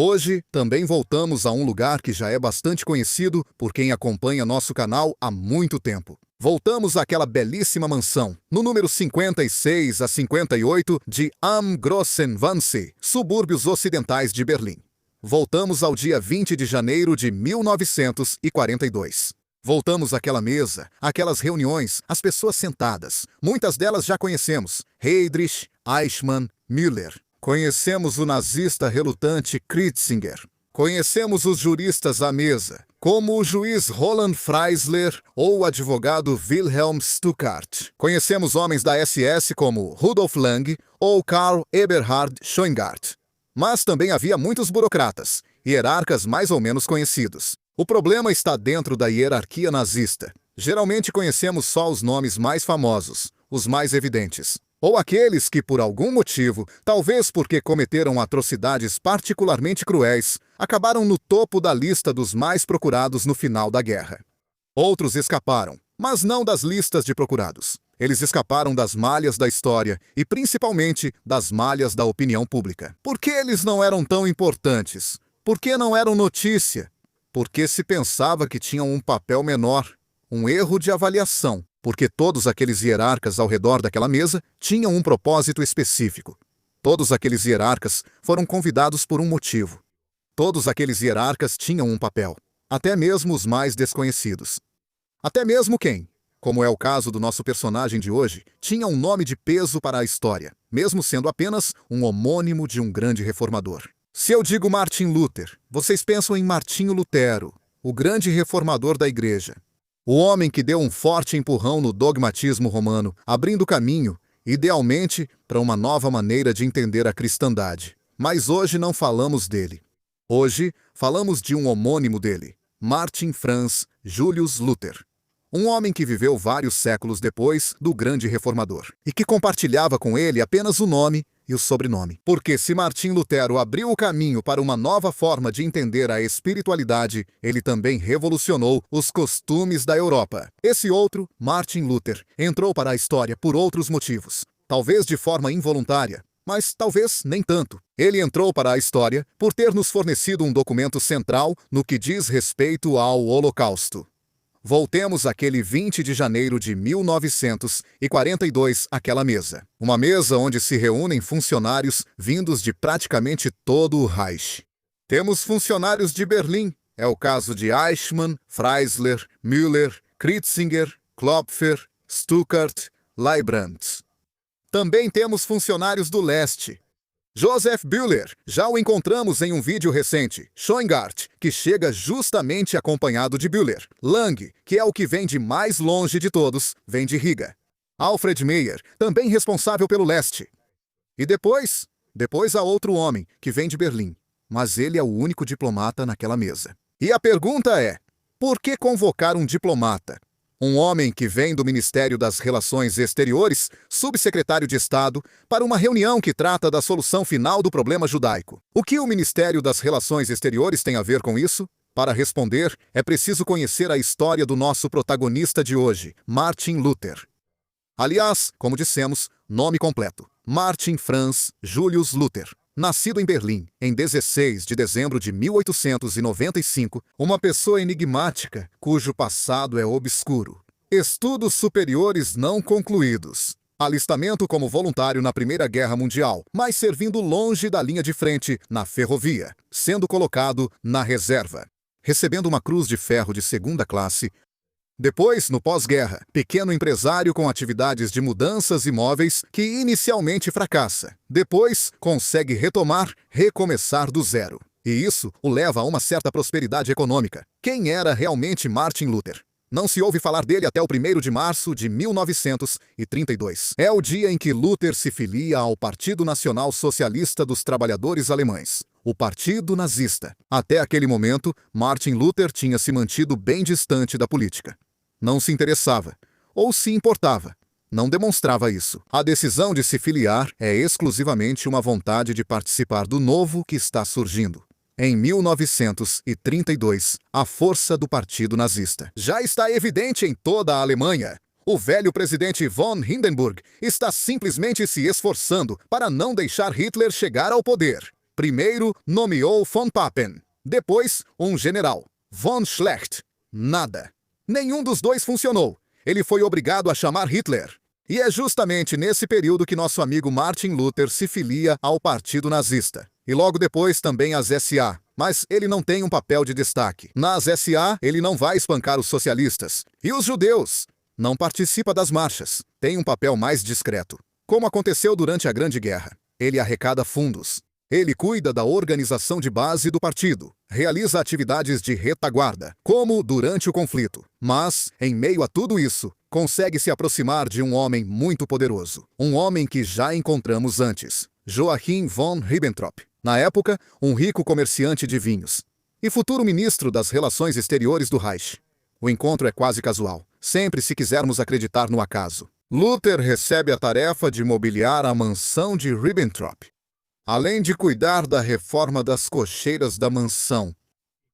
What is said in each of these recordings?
Hoje, também voltamos a um lugar que já é bastante conhecido por quem acompanha nosso canal há muito tempo. Voltamos àquela belíssima mansão, no número 56 a 58 de Am Großen Wannsee, subúrbios ocidentais de Berlim. Voltamos ao dia 20 de janeiro de 1942. Voltamos àquela mesa, àquelas reuniões, as pessoas sentadas. Muitas delas já conhecemos: Heydrich, Eichmann, Müller. Conhecemos o nazista relutante Kritzinger. Conhecemos os juristas à mesa, como o juiz Roland Freisler ou o advogado Wilhelm Stuckart. Conhecemos homens da SS como Rudolf Lang ou Karl Eberhard Schoengart. Mas também havia muitos burocratas, hierarcas mais ou menos conhecidos. O problema está dentro da hierarquia nazista. Geralmente conhecemos só os nomes mais famosos, os mais evidentes. Ou aqueles que, por algum motivo, talvez porque cometeram atrocidades particularmente cruéis, acabaram no topo da lista dos mais procurados no final da guerra. Outros escaparam, mas não das listas de procurados. Eles escaparam das malhas da história e, principalmente, das malhas da opinião pública. Por que eles não eram tão importantes? Por que não eram notícia? Porque se pensava que tinham um papel menor, um erro de avaliação. Porque todos aqueles hierarcas ao redor daquela mesa tinham um propósito específico. Todos aqueles hierarcas foram convidados por um motivo. Todos aqueles hierarcas tinham um papel, até mesmo os mais desconhecidos. Até mesmo quem, como é o caso do nosso personagem de hoje, tinha um nome de peso para a história, mesmo sendo apenas um homônimo de um grande reformador. Se eu digo Martin Luther, vocês pensam em Martinho Lutero, o grande reformador da igreja. O homem que deu um forte empurrão no dogmatismo romano, abrindo caminho, idealmente, para uma nova maneira de entender a cristandade. Mas hoje não falamos dele. Hoje, falamos de um homônimo dele, Martin Franz Julius Luther. Um homem que viveu vários séculos depois do grande reformador, e que compartilhava com ele apenas o nome e o sobrenome. Porque se Martim Lutero abriu o caminho para uma nova forma de entender a espiritualidade, ele também revolucionou os costumes da Europa. Esse outro, Martin Luther, entrou para a história por outros motivos. Talvez de forma involuntária, mas talvez nem tanto. Ele entrou para a história por ter nos fornecido um documento central no que diz respeito ao Holocausto. Voltemos àquele 20 de janeiro de 1942, àquela mesa. Uma mesa onde se reúnem funcionários vindos de praticamente todo o Reich. Temos funcionários de Berlim. É o caso de Eichmann, Freisler, Müller, Kritzinger, Klopfer, Stuckart, Leibbrandt. Também temos funcionários do leste. Joseph Bühler, já o encontramos em um vídeo recente. Schoengart, que chega justamente acompanhado de Bühler. Lang, que é o que vem de mais longe de todos, vem de Riga. Alfred Meyer, também responsável pelo leste. E depois há outro homem, que vem de Berlim. Mas ele é o único diplomata naquela mesa. E a pergunta é, por que convocar um diplomata? Um homem que vem do Ministério das Relações Exteriores, subsecretário de Estado, para uma reunião que trata da solução final do problema judaico. O que o Ministério das Relações Exteriores tem a ver com isso? Para responder, é preciso conhecer a história do nosso protagonista de hoje, Martin Luther. Aliás, como dissemos, nome completo: Martin Franz Julius Luther. Nascido em Berlim, em 16 de dezembro de 1895, uma pessoa enigmática, cujo passado é obscuro. Estudos superiores não concluídos. Alistamento como voluntário na Primeira Guerra Mundial, mas servindo longe da linha de frente, na ferrovia, sendo colocado na reserva. Recebendo uma cruz de ferro de segunda classe. Depois, no pós-guerra, pequeno empresário com atividades de mudanças imóveis que inicialmente fracassa. Depois, consegue recomeçar do zero. E isso o leva a uma certa prosperidade econômica. Quem era realmente Martin Luther? Não se ouve falar dele até o 1º de março de 1932. É o dia em que Luther se filia ao Partido Nacional Socialista dos Trabalhadores Alemães, o Partido Nazista. Até aquele momento, Martin Luther tinha se mantido bem distante da política. Não se interessava, ou se importava. Não demonstrava isso. A decisão de se filiar é exclusivamente uma vontade de participar do novo que está surgindo. Em 1932, a força do Partido Nazista já está evidente em toda a Alemanha. O velho presidente von Hindenburg está simplesmente se esforçando para não deixar Hitler chegar ao poder. Primeiro nomeou von Papen, depois um general, von Schlecht. Nada. Nenhum dos dois funcionou. Ele foi obrigado a chamar Hitler. E é justamente nesse período que nosso amigo Martin Luther se filia ao Partido Nazista. E logo depois também às SA. Mas ele não tem um papel de destaque. Nas SA, ele não vai espancar os socialistas. E os judeus? Não participa das marchas. Tem um papel mais discreto. Como aconteceu durante a Grande Guerra. Ele arrecada fundos. Ele cuida da organização de base do partido, realiza atividades de retaguarda, como durante o conflito. Mas, em meio a tudo isso, consegue se aproximar de um homem muito poderoso. Um homem que já encontramos antes, Joachim von Ribbentrop. Na época, um rico comerciante de vinhos. E futuro ministro das Relações Exteriores do Reich. O encontro é quase casual, sempre se quisermos acreditar no acaso. Luther recebe a tarefa de mobiliar a mansão de Ribbentrop, além de cuidar da reforma das cocheiras da mansão.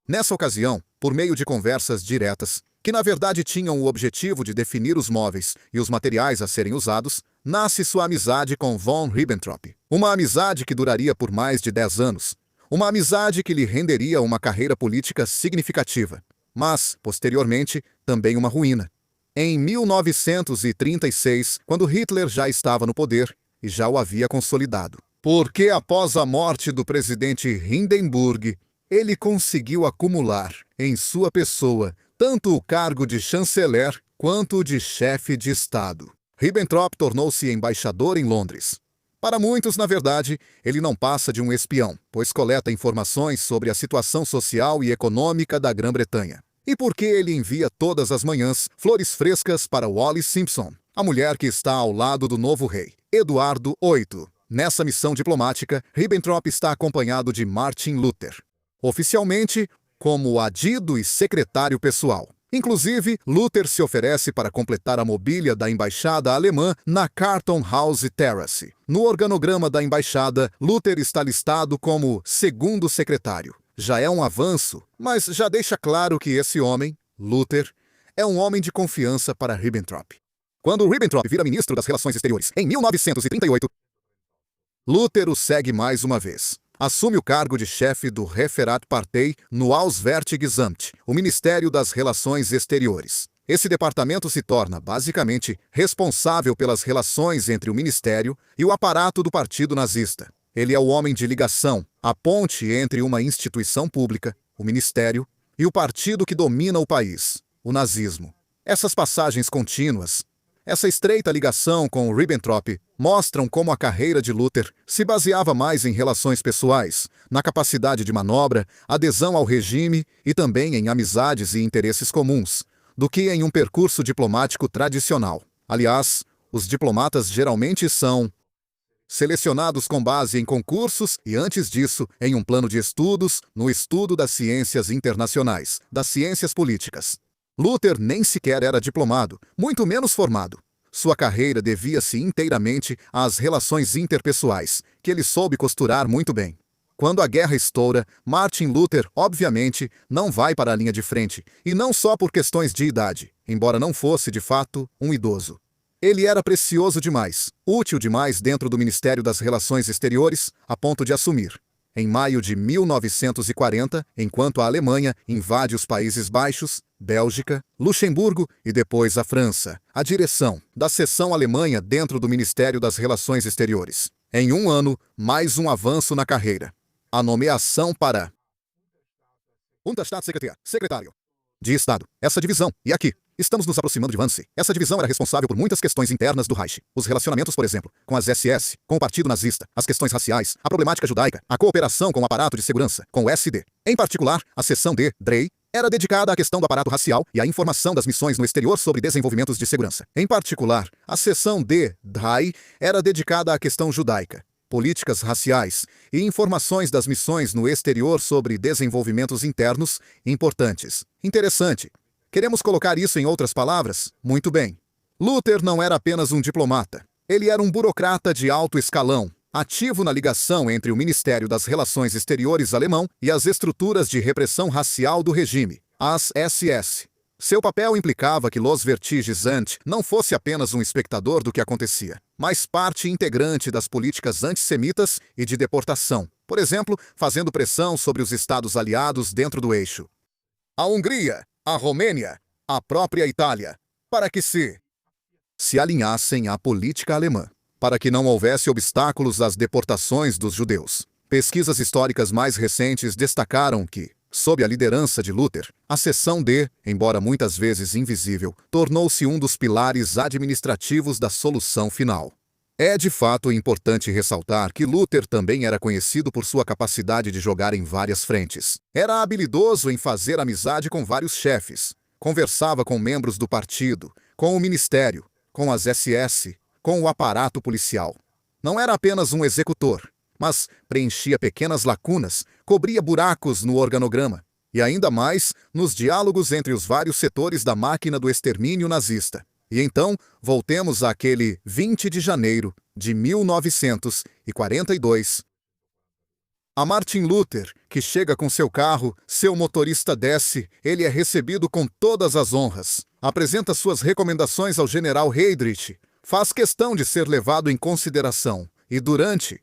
Nessa ocasião, por meio de conversas diretas, que na verdade tinham o objetivo de definir os móveis e os materiais a serem usados, nasce sua amizade com von Ribbentrop. Uma amizade que duraria por mais de 10 anos. Uma amizade que lhe renderia uma carreira política significativa. Mas, posteriormente, também uma ruína. Em 1936, quando Hitler já estava no poder e já o havia consolidado. Porque após a morte do presidente Hindenburg, ele conseguiu acumular, em sua pessoa, tanto o cargo de chanceler quanto o de chefe de Estado. Ribbentrop tornou-se embaixador em Londres. Para muitos, na verdade, ele não passa de um espião, pois coleta informações sobre a situação social e econômica da Grã-Bretanha. E porque ele envia todas as manhãs flores frescas para Wallis Simpson, a mulher que está ao lado do novo rei, Eduardo VIII. Nessa missão diplomática, Ribbentrop está acompanhado de Martin Luther, oficialmente como adido e secretário pessoal. Inclusive, Luther se oferece para completar a mobília da embaixada alemã na Carlton House Terrace. No organograma da embaixada, Luther está listado como segundo secretário. Já é um avanço, mas já deixa claro que esse homem, Luther, é um homem de confiança para Ribbentrop. Quando Ribbentrop vira ministro das Relações Exteriores, em 1938, Luther o segue mais uma vez. Assume o cargo de chefe do Referatspartei no Auswärtiges Amt, o Ministério das Relações Exteriores. Esse departamento se torna, basicamente, responsável pelas relações entre o ministério e o aparato do partido nazista. Ele é o homem de ligação, a ponte entre uma instituição pública, o ministério, e o partido que domina o país, o nazismo. Essas passagens contínuas, essa estreita ligação com o Ribbentrop mostram como a carreira de Luther se baseava mais em relações pessoais, na capacidade de manobra, adesão ao regime e também em amizades e interesses comuns, do que em um percurso diplomático tradicional. Aliás, os diplomatas geralmente são selecionados com base em concursos e, antes disso, em um plano de estudos, no estudo das ciências internacionais, das ciências políticas. Luther nem sequer era diplomado, muito menos formado. Sua carreira devia-se inteiramente às relações interpessoais, que ele soube costurar muito bem. Quando a guerra estoura, Martin Luther, obviamente, não vai para a linha de frente, e não só por questões de idade, embora não fosse, de fato, um idoso. Ele era precioso demais, útil demais dentro do Ministério das Relações Exteriores, a ponto de assumir, em maio de 1940, enquanto a Alemanha invade os Países Baixos, Bélgica, Luxemburgo e depois a França, a direção da seção Alemanha dentro do Ministério das Relações Exteriores. Em um ano, mais um avanço na carreira. A nomeação para Unterstaatssekretär, secretário de Estado. Essa divisão, e aqui, estamos nos aproximando de Wannsee. Essa divisão era responsável por muitas questões internas do Reich. Os relacionamentos, por exemplo, com as SS, com o Partido Nazista, as questões raciais, a problemática judaica, a cooperação com o aparato de segurança, com o SD. Em particular, a seção D, DREI, era dedicada à questão do aparato racial e à informação das missões no exterior sobre desenvolvimentos de segurança. Em particular, a seção D, DRAI, era dedicada à questão judaica, políticas raciais e informações das missões no exterior sobre desenvolvimentos internos importantes. Interessante. Queremos colocar isso em outras palavras? Muito bem. Luther não era apenas um diplomata. Ele era um burocrata de alto escalão, ativo na ligação entre o Ministério das Relações Exteriores alemão e as estruturas de repressão racial do regime, as SS. Seu papel implicava que Los Vertiges Ant não fosse apenas um espectador do que acontecia, mas parte integrante das políticas antissemitas e de deportação, Por exemplo, fazendo pressão sobre os estados aliados dentro do eixo. A Hungria, a Romênia, a própria Itália, para que se alinhassem à política alemã, para que não houvesse obstáculos às deportações dos judeus. Pesquisas históricas mais recentes destacaram que, sob a liderança de Luther, a seção D, embora muitas vezes invisível, tornou-se um dos pilares administrativos da solução final. É de fato importante ressaltar que Luther também era conhecido por sua capacidade de jogar em várias frentes. Era habilidoso em fazer amizade com vários chefes, conversava com membros do partido, com o ministério, com as SS, com o aparato policial. Não era apenas um executor, mas preenchia pequenas lacunas, cobria buracos no organograma, e ainda mais nos diálogos entre os vários setores da máquina do extermínio nazista. E então, voltemos àquele 20 de janeiro de 1942. A Martin Luther, que chega com seu carro, seu motorista desce, ele é recebido com todas as honras. Apresenta suas recomendações ao general Heydrich, faz questão de ser levado em consideração, e durante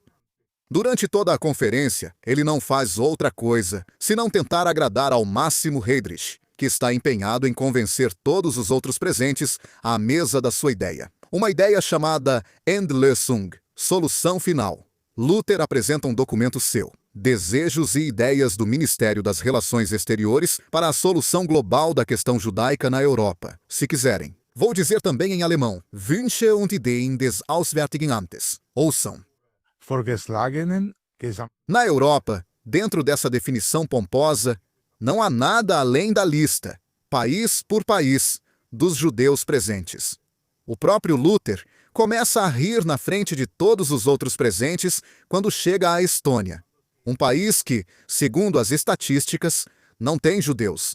toda a conferência, ele não faz outra coisa, senão tentar agradar ao máximo Heydrich, que está empenhado em convencer todos os outros presentes à mesa da sua ideia. Uma ideia chamada Endlösung, solução final. Luther apresenta um documento seu, Desejos e Ideias do Ministério das Relações Exteriores para a solução global da questão judaica na Europa, se quiserem. Vou dizer também em alemão, Wünsche und Ideen des Auswärtigen Amtes. Ouçam. Na Europa, dentro dessa definição pomposa, não há nada além da lista, país por país, dos judeus presentes. O próprio Luther começa a rir na frente de todos os outros presentes quando chega à Estônia, um país que, segundo as estatísticas, não tem judeus.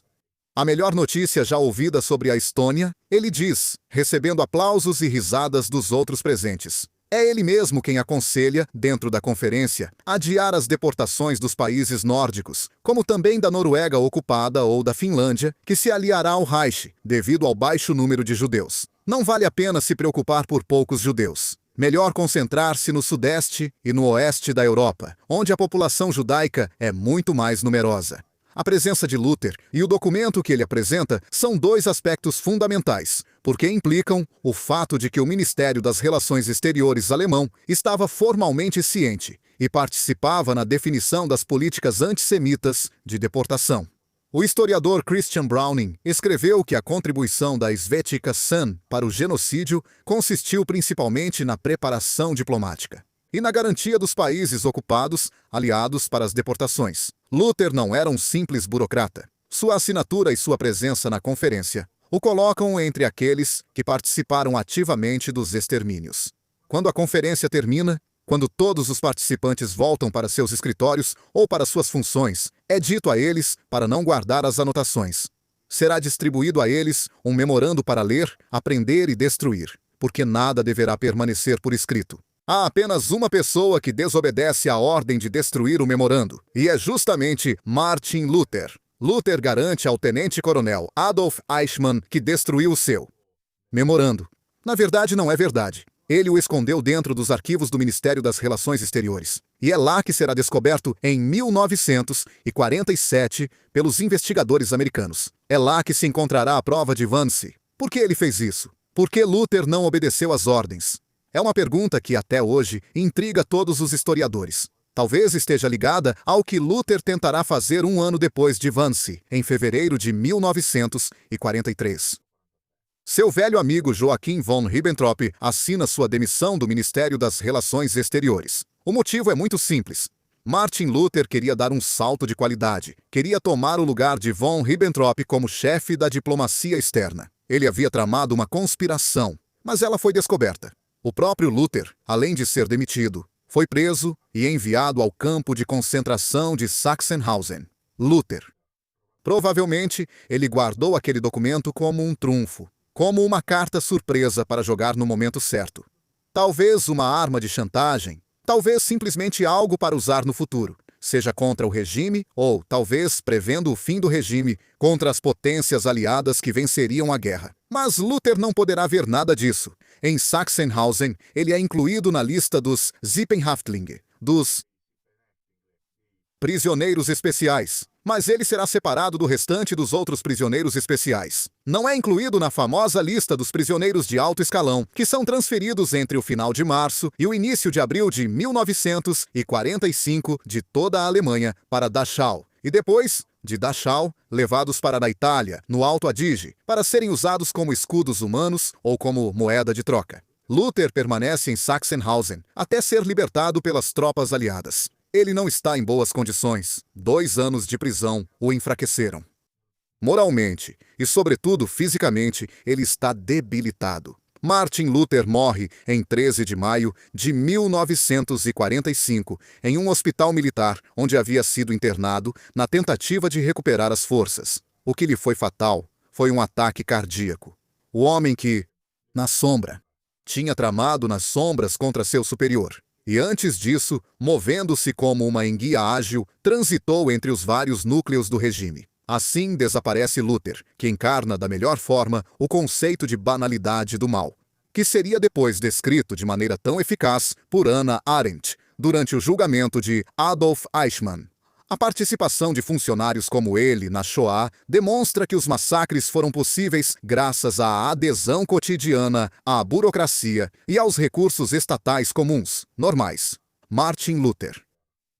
A melhor notícia já ouvida sobre a Estônia, ele diz, recebendo aplausos e risadas dos outros presentes. É ele mesmo quem aconselha, dentro da conferência, adiar as deportações dos países nórdicos, como também da Noruega ocupada ou da Finlândia, que se aliará ao Reich, devido ao baixo número de judeus. Não vale a pena se preocupar por poucos judeus. Melhor concentrar-se no sudeste e no oeste da Europa, onde a população judaica é muito mais numerosa. A presença de Luther e o documento que ele apresenta são dois aspectos fundamentais, porque implicam o fato de que o Ministério das Relações Exteriores alemão estava formalmente ciente e participava na definição das políticas antissemitas de deportação. O historiador Christian Browning escreveu que a contribuição da Helvetica Sun para o genocídio consistiu principalmente na preparação diplomática e na garantia dos países ocupados, aliados para as deportações. Luther não era um simples burocrata. Sua assinatura e sua presença na conferência o colocam entre aqueles que participaram ativamente dos extermínios. Quando a conferência termina, quando todos os participantes voltam para seus escritórios ou para suas funções, é dito a eles para não guardar as anotações. Será distribuído a eles um memorando para ler, aprender e destruir, porque nada deverá permanecer por escrito. Há apenas uma pessoa que desobedece à ordem de destruir o memorando, e é justamente Martin Luther. Luther garante ao tenente-coronel Adolf Eichmann que destruiu o seu memorando. Na verdade, não é verdade. Ele o escondeu dentro dos arquivos do Ministério das Relações Exteriores. E é lá que será descoberto em 1947 pelos investigadores americanos. É lá que se encontrará a prova de Wannsee. Por que ele fez isso? Por que Luther não obedeceu às ordens? É uma pergunta que, até hoje, intriga todos os historiadores. Talvez esteja ligada ao que Luther tentará fazer um ano depois de Wannsee, em fevereiro de 1943. Seu velho amigo Joachim von Ribbentrop assina sua demissão do Ministério das Relações Exteriores. O motivo é muito simples. Martin Luther queria dar um salto de qualidade, queria tomar o lugar de von Ribbentrop como chefe da diplomacia externa. Ele havia tramado uma conspiração, mas ela foi descoberta. O próprio Luther, além de ser demitido, foi preso e enviado ao campo de concentração de Sachsenhausen. Luther. Provavelmente, ele guardou aquele documento como um trunfo, como uma carta surpresa para jogar no momento certo. Talvez uma arma de chantagem, talvez simplesmente algo para usar no futuro, seja contra o regime ou, talvez, prevendo o fim do regime, contra as potências aliadas que venceriam a guerra. Mas Luther não poderá ver nada disso. Em Sachsenhausen, ele é incluído na lista dos Sippenhaftlinge, dos prisioneiros especiais, mas ele será separado do restante dos outros prisioneiros especiais. Não é incluído na famosa lista dos prisioneiros de alto escalão, que são transferidos entre o final de março e o início de abril de 1945 de toda a Alemanha para Dachau, e depois, de Dachau, levados para a Itália, no Alto Adige, para serem usados como escudos humanos ou como moeda de troca. Luther permanece em Sachsenhausen até ser libertado pelas tropas aliadas. Ele não está em boas condições. 2 anos de prisão o enfraqueceram. Moralmente e, sobretudo, fisicamente, ele está debilitado. Martin Luther morre em 13 de maio de 1945 em um hospital militar onde havia sido internado na tentativa de recuperar as forças. O que lhe foi fatal foi um ataque cardíaco. O homem que, na sombra, tinha tramado nas sombras contra seu superior. E antes disso, movendo-se como uma enguia ágil, transitou entre os vários núcleos do regime. Assim desaparece Luther, que encarna da melhor forma o conceito de banalidade do mal, que seria depois descrito de maneira tão eficaz por Hannah Arendt durante o julgamento de Adolf Eichmann. A participação de funcionários como ele na Shoah demonstra que os massacres foram possíveis graças à adesão cotidiana à burocracia e aos recursos estatais comuns, normais. Martin Luther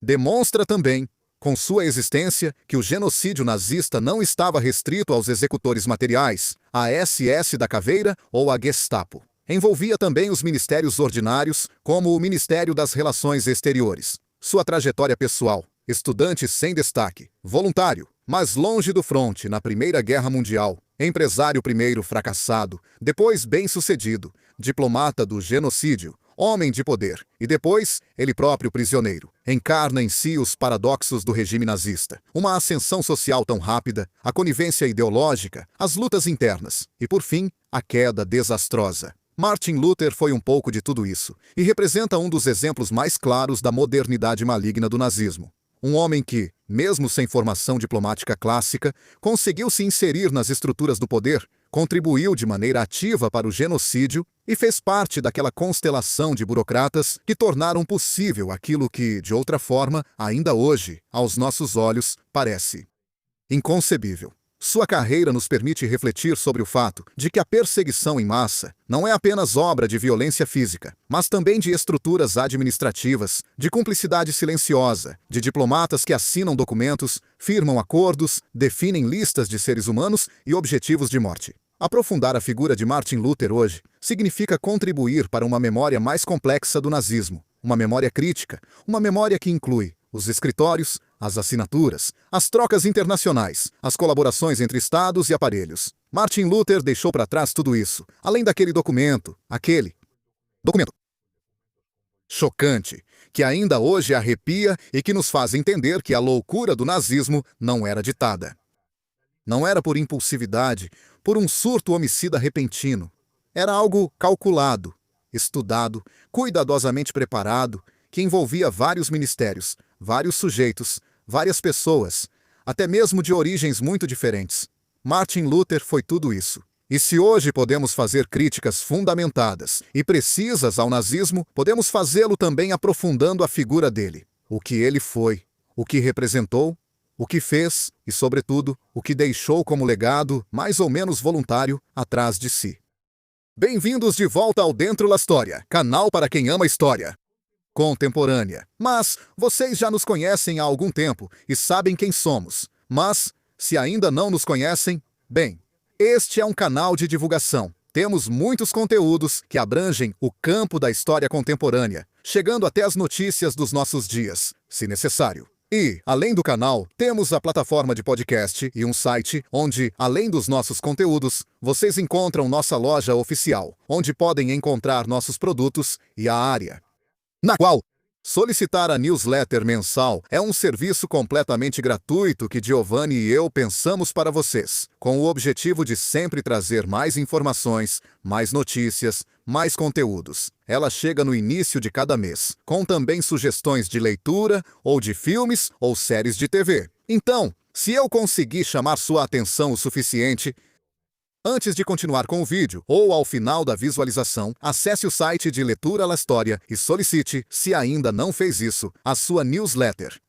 demonstra também, com sua existência, que o genocídio nazista não estava restrito aos executores materiais, à SS da Caveira ou à Gestapo. Envolvia também os ministérios ordinários, como o Ministério das Relações Exteriores. Sua trajetória pessoal: estudante sem destaque, voluntário, mas longe do fronte na Primeira Guerra Mundial, empresário primeiro fracassado, depois bem-sucedido, diplomata do genocídio, homem de poder, e depois, ele próprio prisioneiro, encarna em si os paradoxos do regime nazista. Uma ascensão social tão rápida, a conivência ideológica, as lutas internas, e por fim, a queda desastrosa. Martin Luther foi um pouco de tudo isso, e representa um dos exemplos mais claros da modernidade maligna do nazismo. Um homem que, mesmo sem formação diplomática clássica, conseguiu se inserir nas estruturas do poder, contribuiu de maneira ativa para o genocídio e fez parte daquela constelação de burocratas que tornaram possível aquilo que, de outra forma, ainda hoje, aos nossos olhos, parece inconcebível. Sua carreira nos permite refletir sobre o fato de que a perseguição em massa não é apenas obra de violência física, mas também de estruturas administrativas, de cumplicidade silenciosa, de diplomatas que assinam documentos, firmam acordos, definem listas de seres humanos e objetivos de morte. Aprofundar a figura de Martin Luther hoje significa contribuir para uma memória mais complexa do nazismo, uma memória crítica, uma memória que inclui os escritórios, as assinaturas, as trocas internacionais, as colaborações entre estados e aparelhos. Martin Luther deixou para trás tudo isso, além daquele documento, chocante, que ainda hoje arrepia e que nos faz entender que a loucura do nazismo não era ditada. Não era por impulsividade, por um surto homicida repentino. Era algo calculado, estudado, cuidadosamente preparado, que envolvia vários ministérios, vários sujeitos, várias pessoas, até mesmo de origens muito diferentes. Martin Luther foi tudo isso. E se hoje podemos fazer críticas fundamentadas e precisas ao nazismo, podemos fazê-lo também aprofundando a figura dele. O que ele foi, o que representou, o que fez e, sobretudo, o que deixou como legado, mais ou menos voluntário, atrás de si. Bem-vindos de volta ao Dentro da História, canal para quem ama história contemporânea. Mas vocês já nos conhecem há algum tempo e sabem quem somos. Mas, se ainda não nos conhecem, bem, este é um canal de divulgação. Temos muitos conteúdos que abrangem o campo da história contemporânea, chegando até as notícias dos nossos dias, se necessário. E, além do canal, temos a plataforma de podcast e um site onde, além dos nossos conteúdos, vocês encontram nossa loja oficial, onde podem encontrar nossos produtos e a área na qual solicitar a newsletter mensal é um serviço completamente gratuito que Giovanni e eu pensamos para vocês, com o objetivo de sempre trazer mais informações, mais notícias, mais conteúdos. Ela chega no início de cada mês, com também sugestões de leitura, ou de filmes, ou séries de TV. Então, se eu conseguir chamar sua atenção o suficiente, antes de continuar com o vídeo, ou ao final da visualização, acesse o site de Leitura La História e solicite, se ainda não fez isso, a sua newsletter.